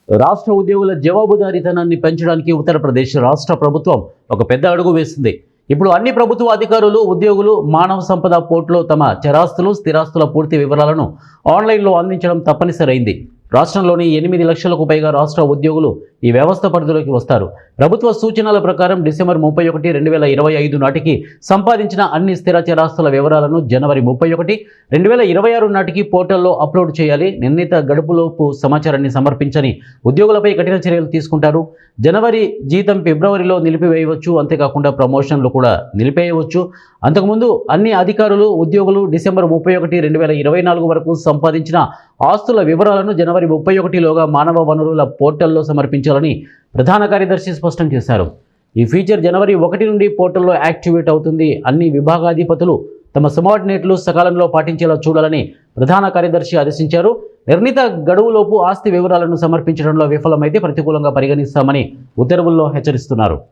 రాష్ట్ర ఉద్యోగుల జవాబుదారీతనాన్ని పెంచడానికి ఉత్తరప్రదేశ్ రాష్ట్ర ప్రభుత్వం ఒక పెద్ద అడుగు వేసింది. ఇప్పుడు అన్ని ప్రభుత్వ అధికారులు, ఉద్యోగులు మానవ సంపద పోర్టులో తమ చరాస్తులు, స్థిరాస్తుల పూర్తి వివరాలను ఆన్లైన్లో అందించడం తప్పనిసరైంది. రాష్ట్రంలోని 8 లక్షలకు పైగా రాష్ట్ర ఉద్యోగులు ఈ వ్యవస్థ పరిధిలోకి వస్తారు. ప్రభుత్వ సూచనల ప్రకారం డిసెంబర్ 31, 2025 నాటికి సంపాదించిన అన్ని స్థిర చరాస్తుల వివరాలను జనవరి 31, 2026 నాటికి పోర్టల్లో అప్లోడ్ చేయాలి. నిర్ణీత గడుపులోపు సమాచారాన్ని సమర్పించని ఉద్యోగులపై కఠిన చర్యలు తీసుకుంటారు. జనవరి జీతం ఫిబ్రవరిలో నిలిపివేయవచ్చు. అంతేకాకుండా ప్రమోషన్లు కూడా నిలిపేయవచ్చు. అంతకుముందు అన్ని అధికారులు, ఉద్యోగులు డిసెంబర్ 31, 2024 వరకు సంపాదించిన ఆస్తుల వివరాలను జనవరి 31లోగా మానవ వనరుల పోర్టల్లో సమర్పించాలని ప్రధాన కార్యదర్శి స్పష్టం చేశారు. ఈ ఫీచర్ జనవరి 1 నుండి పోర్టల్లో యాక్టివేట్ అవుతుంది. అన్ని విభాగాధిపతులు తమ సబార్డినేట్లు సకాలంలో పాటించేలా చూడాలని ప్రధాన కార్యదర్శి ఆదేశించారు. నిర్ణీత గడువులోపు ఆస్తి వివరాలను సమర్పించడంలో విఫలమైతే ప్రతికూలంగా పరిగణిస్తామని ఉత్తర్వుల్లో హెచ్చరిస్తున్నారు.